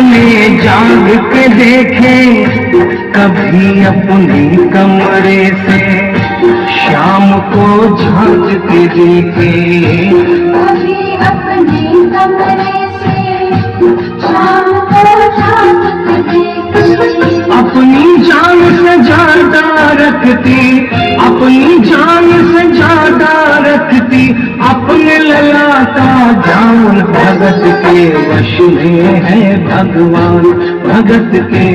में जाग के देखे कभी अपनी कमरे से, शाम को झांक के देखे कभी अपने कमरे से, शाम को झांक के देखे। अपनी जान से ज्यादा रखती, अपनी जान से ज्यादा रखती अपने लला का जान। भगत के वश में है भगवान, भगत के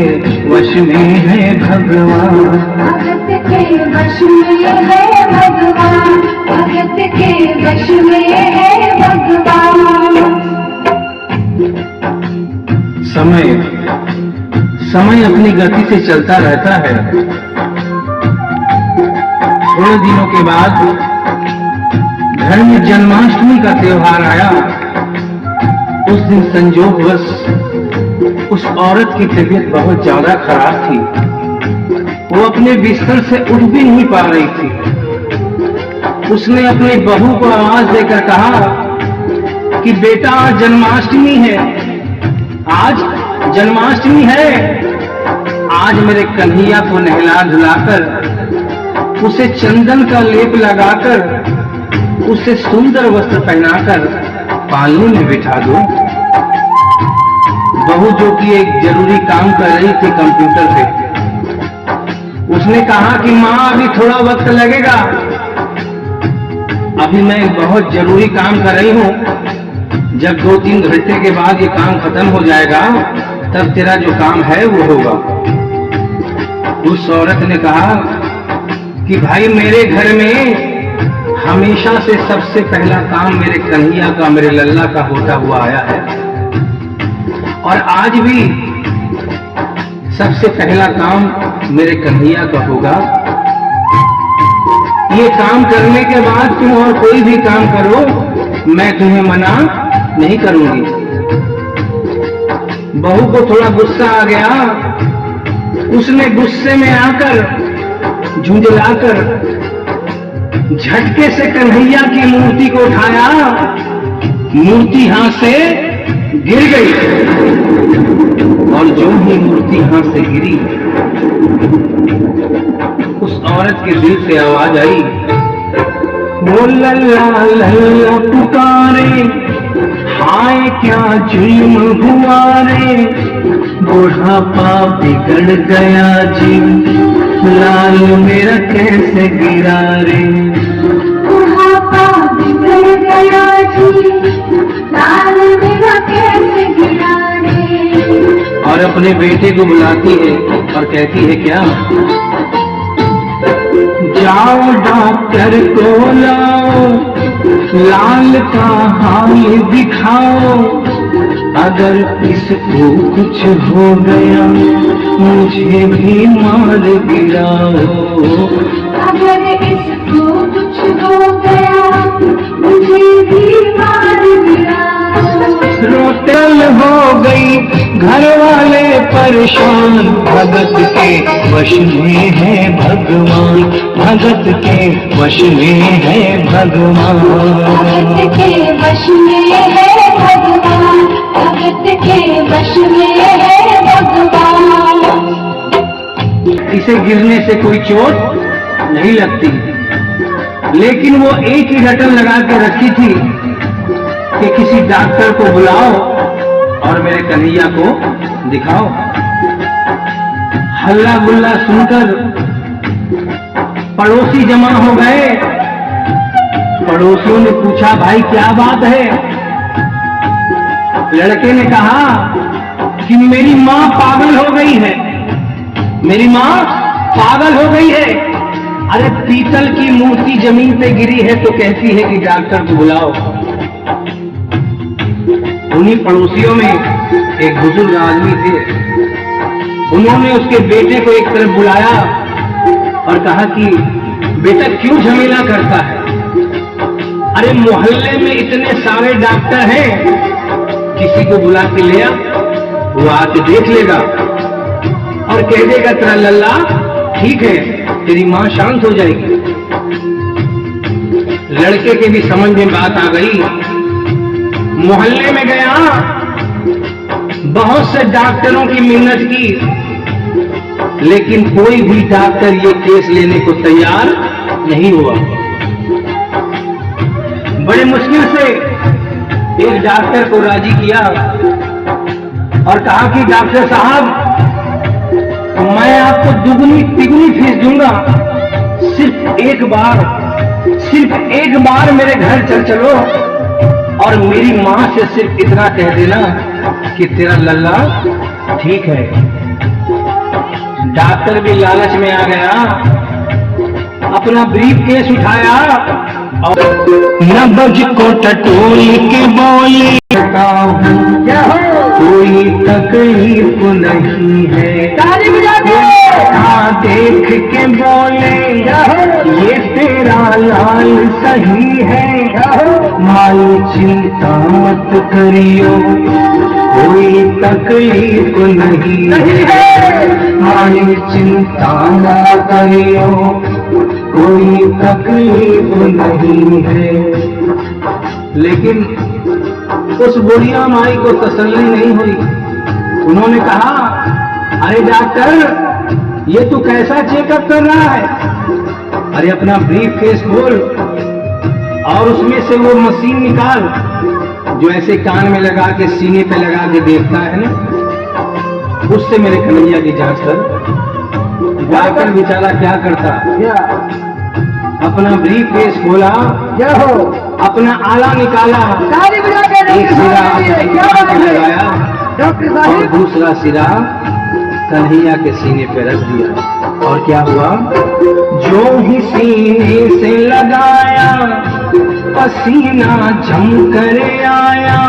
वश में है भगवान, भगत के वश में है भगवान, भगत के वश में है भगवान। समय अपनी गति से चलता रहता है। थोड़े दिनों के बाद घर में जन्माष्टमी का त्योहार आया। उस दिन संजोगवश उस औरत की तबीयत बहुत ज्यादा खराब थी। वो अपने बिस्तर से उठ भी नहीं पा रही थी। उसने अपनी बहू को आवाज देकर कहा कि बेटा आज जन्माष्टमी है, आज जन्माष्टमी है। आज मेरे कन्हैया को नहला धुलाकर, उसे चंदन का लेप लगाकर, उसे सुंदर वस्त्र पहनाकर पालने में बिठा दो। बहू जो कि एक जरूरी काम कर रही थी कंप्यूटर पे, उसने कहा कि माँ अभी थोड़ा वक्त लगेगा, अभी मैं बहुत जरूरी काम कर रही हूँ। जब 2-3 घंटे के बाद ये काम खत्म हो जाएगा तब तेरा जो काम है वो होगा। उस औरत ने कहा कि भाई मेरे घर में हमेशा से सबसे पहला काम मेरे कन्हैया का, मेरे लल्ला का होता हुआ आया है, और आज भी सबसे पहला काम मेरे कन्हैया का होगा। ये काम करने के बाद तुम और कोई भी काम करो, मैं तुम्हें मना नहीं करूंगी। बहू को थोड़ा गुस्सा आ गया। उसने गुस्से में आकर, झुंझलाकर झटके से कन्हैया की मूर्ति को उठाया। मूर्ति हाथ से गिर गई, और जो ही मूर्ति हाथ से गिरी, उस औरत के दिल से आवाज आई, वो लल्ला लल्ला पुकारे, हाय क्या जुल्म हुआ रे, बुढ़ापा बिगड़ गया जी, लाल मेरा कैसे गिरा रे। बुढ़ापा बिगड़ गया जी, लाल मेरा कैसे गिरा रे। और अपने बेटे को बुलाती है और कहती है क्या, जाओ डॉक्टर को लाओ, लाल का हाल दिखाओ, अगर इसको कुछ हो गया मुझे भी मार गिराओ। अगर इसको कुछ हो गया मुझे भी मार गिराओ। रोटल हो गई घर वाले परेशान, भगत के वश में है भगवान, भगत के वश में है भगवान, भगत के वश में है भगवान, भगत के वश में है भगवान। इसे गिरने से कोई चोट नहीं लगती, लेकिन वो एक ही रटन लगा के रखी थी कि किसी डॉक्टर को बुलाओ और मेरे कन्हैया को दिखाओ। हल्ला गुल्ला सुनकर पड़ोसी जमा हो गए। पड़ोसियों ने पूछा, भाई क्या बात है? लड़के ने कहा कि मेरी माँ पागल हो गई है, मेरी माँ पागल हो गई है। अरे पीतल की मूर्ति जमीन पे गिरी है तो कहती है कि डॉक्टर को बुलाओ। उन्हीं पड़ोसियों में एक बुजुर्ग आदमी थे। उन्होंने उसके बेटे को एक तरफ बुलाया और कहा कि बेटा क्यों झमेला करता है? अरे मोहल्ले में इतने सारे डॉक्टर हैं, किसी को बुला के ले आ, वो आके देख लेगा और कह देगा तेरा लल्ला ठीक है, तेरी माँ शांत हो जाएगी। लड़के के भी समझ में बात आ गई। मोहल्ले में गया, बहुत से डॉक्टरों की मिन्नत की, लेकिन कोई भी डॉक्टर ये केस लेने को तैयार नहीं हुआ। बड़े मुश्किल से एक डॉक्टर को राजी किया और कहा कि डॉक्टर साहब, मैं आपको दुगनी तिगुनी फीस दूंगा, सिर्फ एक बार मेरे घर चलो और मेरी मां से सिर्फ इतना कह देना कि तेरा लल्ला ठीक है। डॉक्टर भी लालच में आ गया, अपना ब्रीफ केस उठाया और नब्ज को टटोल के बोले, कोई तकलीफ नहीं है। देख के बोले, ये तेरा लाल सही है, माल चिंता मत करियो, कोई तकलीफ नहीं है, माल चिंता मत करियो, कोई तकलीफ नहीं है। लेकिन उस बुढ़िया माई को तसल्ली नहीं हुई। उन्होंने कहा, अरे डॉक्टर, ये तू कैसा चेकअप कर रहा है? अरे अपना ब्रीफ केस खोल और उसमें से वो मशीन निकाल जो ऐसे कान में लगा के सीने पे लगा के देखता है ना, उससे मेरे कन्हैया की जांच कर। डॉक्टर बेचारा क्या करता, अपना ब्रीफ केस खोला, अपना आला निकाला, एक सिरा लगाया और दूसरा सिरा कन्हैया के सीने पे रख दिया। और क्या हुआ, जो ही सीने से लगाया पसीना जम कर आया,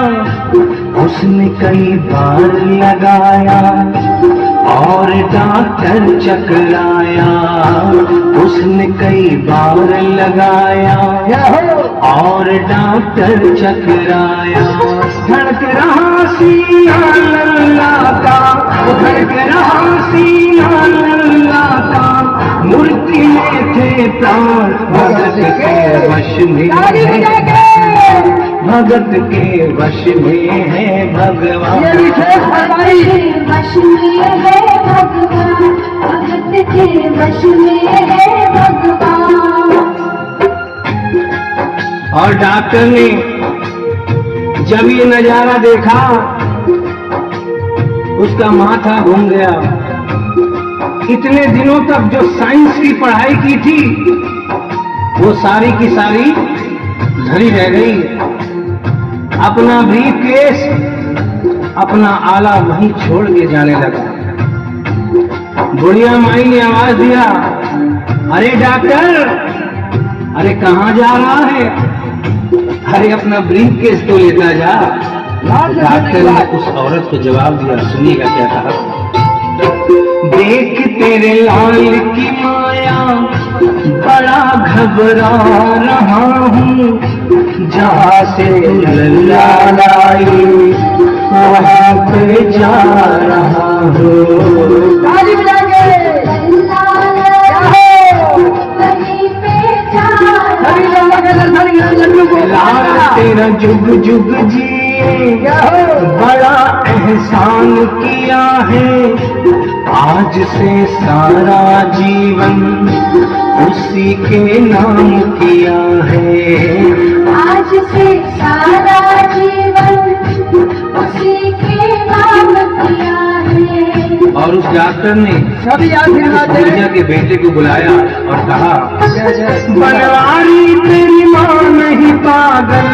उसने कई बार लगाया और डॉक्टर चकराया, उसने कई बार लगाया और डॉक्टर चकराया। धड़क रहा सीना लल्ला का, धड़क रहा सीना लल्ला का, मूर्ति में थे प्राण भगत के वश में, भगत के वश में है भगवान, वश में है भगवान, भगत के वश में है भगवान। और डॉक्टर ने जब ये नजारा देखा, उसका माथा घूम गया। इतने दिनों तक जो साइंस की पढ़ाई की थी, वो सारी की सारी धरी रह गई। अपना ब्रीफ केस, अपना आला वहीं छोड़ के जाने लगा। बुढ़िया माई ने आवाज दिया, अरे डॉक्टर, अरे कहाँ जा रहा है? अरे अपना ब्रीफ केस तो लेता जा। डॉक्टर ने उस औरत को जवाब दिया, सुनिएगा क्या कहा। देख तेरे लाल की माया, बड़ा घबरा रहा हूँ, जहाँ से लल्ला लाई वहाँ पे जा रहा हूँ। लाल तेरा जुग जुग जिए, बड़ा एहसान किया है, आज से सारा जीवन उसी के नाम किया है, आज से सारा जीवन उसी के नाम किया है। और उस डॉक्टर ने सभी आशीर्वाद बुढ़िया के बेटे को बुलाया और कहा, बनवारी तेरी माँ नहीं पागल,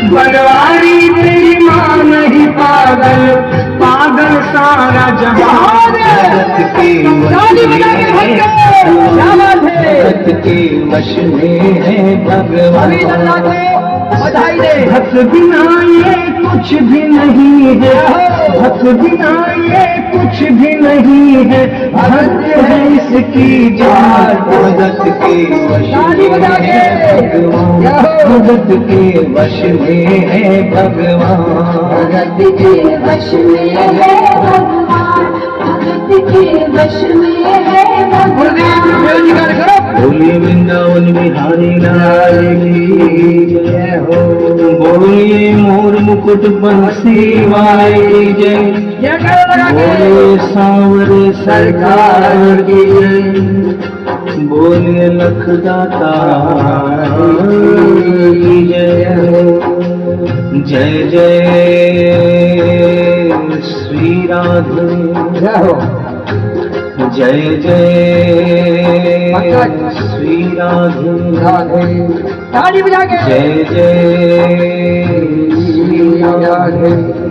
बनवारी तेरी माँ नहीं पागल, पागल सारा जहां, भगत के वश में है भगवान। बधाई दे। भक्त बिना ये कुछ भी नहीं है, भक्त बिना ये कुछ भी नहीं है, भक्त है इसकी जान, भगत के वश में है भगवान, भगत के वश में है भगवान, भगत के वश में है भगवान, भगत के वश में है भगवान। बोलिए वृंदावन बिहारी लाल की जय हो। बोलिए मोर मुकुट बंसी वाले की जय, जयकारा लगा के बोलिए सांवरे सरकार की जय, बोलिए लखदाता की जय। जय जय श्री राधे, जय हो। जय जय श्री राधे, राधे ताली बजा के जय जय श्री राधे।